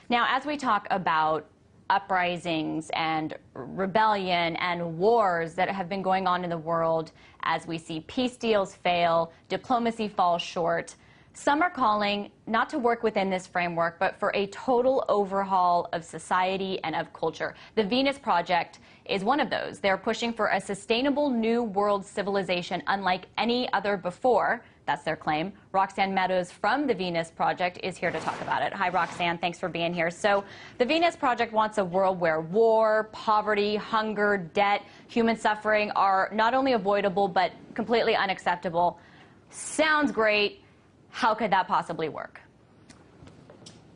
Now, as we talk about uprisings and rebellion and wars that have been going on in the world, as we see peace deals fail, diplomacy falls short, some are calling not to work within this framework, but for a total overhaul of society and of culture. The Venus Project is one of those. They're pushing for a sustainable new world civilization unlike any other before. That's their claim. Roxanne Meadows from the Venus Project is here to talk about it. Hi, Roxanne. Thanks for being here. So the Venus Project wants a world where war, poverty, hunger, debt, human suffering are not only avoidable, but completely unacceptable. Sounds great. How could that possibly work?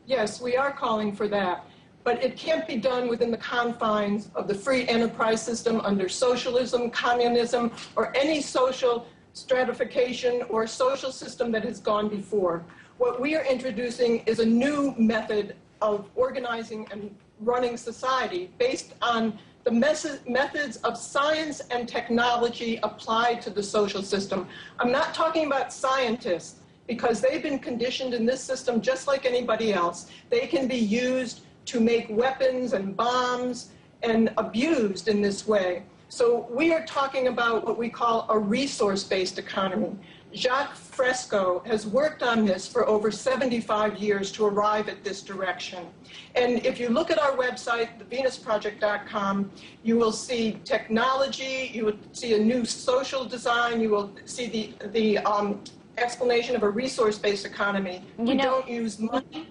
Yes, we are calling for that, but it can't be done within the confines of the free enterprise system under socialism, communism, or any social stratification or social system that has gone before. What we are introducing is a new method of organizing and running society based on the methods of science and technology applied to the social system. I'm not talking about scientists, because they've been conditioned in this system just like anybody else. They can be used to make weapons and bombs and abused in this way. So we are talking about what we call a resource-based economy. Jacques Fresco has worked on this for over 75 years to arrive at this direction. And if you look at our website, thevenusproject.com, you will see technology, you will see a new social design, you will see the explanation of a resource-based economy. We don't use money.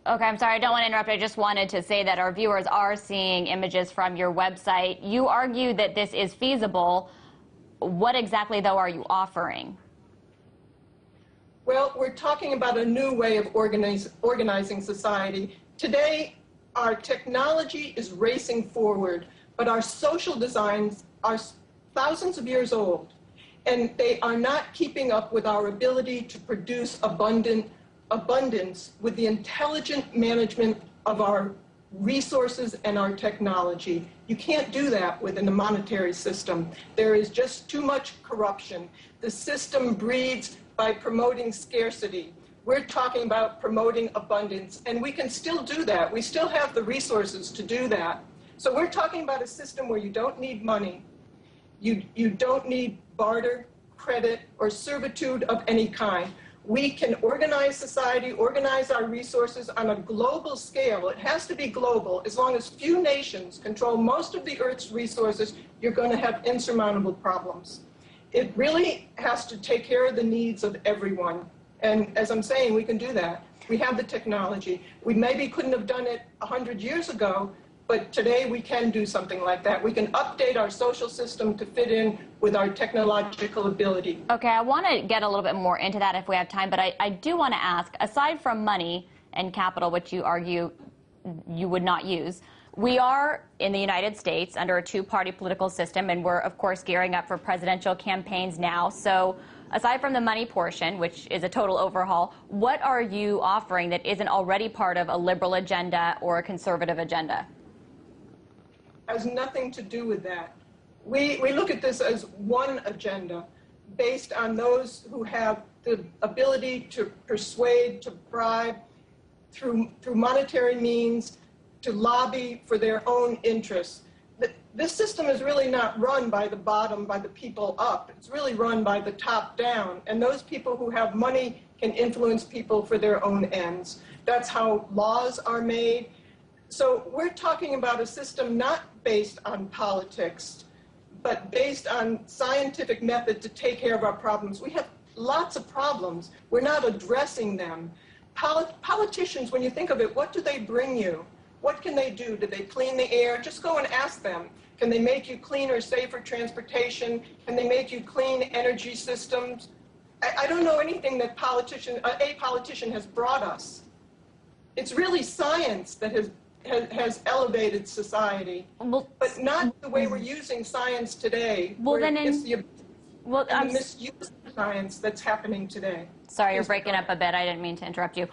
Okay, I'm sorry, I don't want to interrupt. I just wanted to say that our viewers are seeing images from your website. You argue that this is feasible. What exactly, though, are you offering? Well, we're talking about a new way of organizing society. Today, our technology is racing forward, but our social designs are thousands of years old. And they are not keeping up with our ability to produce abundance with the intelligent management of our resources and our technology. You can't do that within the monetary system. There is just too much corruption. The system breeds by promoting scarcity. We're talking about promoting abundance, and we can still do that. We still have the resources to do that. So we're talking about a system where you don't need money. You don't need barter, credit, or servitude of any kind. We can organize society, organize our resources on a global scale. It has to be global. As long as few nations control most of the Earth's resources, you're going to have insurmountable problems. It really has to take care of the needs of everyone. And as I'm saying, we can do that. We have the technology. We maybe couldn't have done it 100 years ago, but today we can do something like that. We can update our social system to fit in with our technological ability. Okay, I want to get a little bit more into that if we have time, but I do want to ask, aside from money and capital, which you argue you would not use, we are in the United States under a two-party political system, and we're, of course, gearing up for presidential campaigns now. So aside from the money portion, which is a total overhaul, what are you offering that isn't already part of a liberal agenda or a conservative agenda? Has nothing to do with that. We look at this as one agenda based on those who have the ability to persuade, to bribe, through monetary means, to lobby for their own interests. This system is really not run by the bottom, by the people up. It's really run by the top down. And those people who have money can influence people for their own ends. That's how laws are made. So we're talking about a system not based on politics, but based on scientific method to take care of our problems. We have lots of problems. We're not addressing them. Politicians, when you think of it, what do they bring you? What can they do? Do they clean the air? Just go and ask them. Can they make you cleaner, safer transportation? Can they make you clean energy systems? I don't know anything that a politician has brought us. It's really science that has elevated society, but not the way we're using science today. Well, then it's the misuse of science that's happening today. Sorry, you're breaking up a bit. I didn't mean to interrupt you.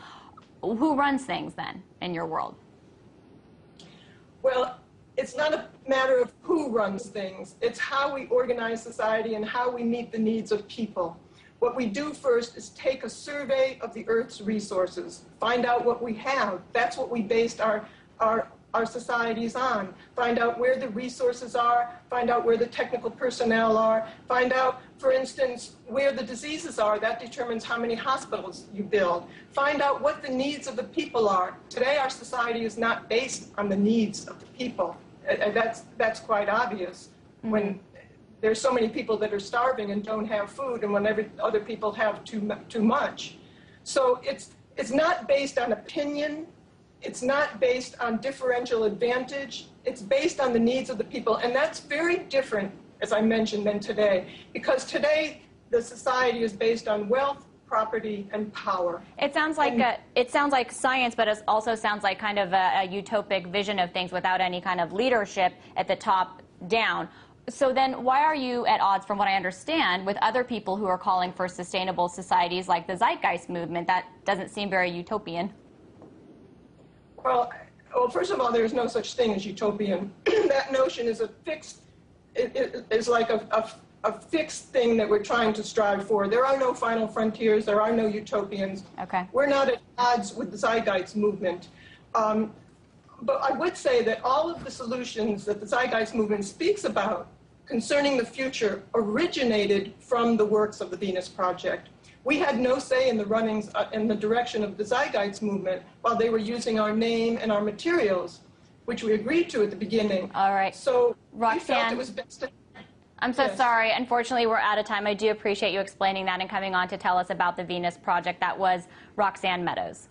Who runs things then in your world? Well, it's not a matter of who runs things. It's how we organize society and how we meet the needs of people. What we do first is take a survey of the Earth's resources, find out what we have. That's what we based our societies on. Find out where the resources are, find out where the technical personnel are, find out, for instance, where the diseases are. That determines how many hospitals you build. Find out what the needs of the people are. Today, our society is not based on the needs of the people. That's quite obvious. When there's so many people that are starving and don't have food, and when other people have too much. So it's not based on opinion. It's not based on differential advantage. It's based on the needs of the people. And that's very different, as I mentioned, than today. Because today, the society is based on wealth, property, and power. It sounds like science, but it also sounds like kind of a utopic vision of things without any kind of leadership at the top down. So then why are you at odds, from what I understand, with other people who are calling for sustainable societies like the Zeitgeist movement? That doesn't seem very utopian. Well, first of all, there's no such thing as utopian. That notion is is like a fixed thing that we're trying to strive for. There are no final frontiers. There are no utopians. Okay. We're not at odds with the Zeitgeist movement. But I would say that all of the solutions that the Zeitgeist movement speaks about concerning the future originated from the works of the Venus Project. We had no say in the runnings in the direction of the Zeitgeist movement while they were using our name and our materials, which we agreed to at the beginning. All right. So Roxanne, we felt it was best to... I'm so Yes. sorry. Unfortunately, we're out of time. I do appreciate you explaining that and coming on to tell us about the Venus Project. That was Roxanne Meadows.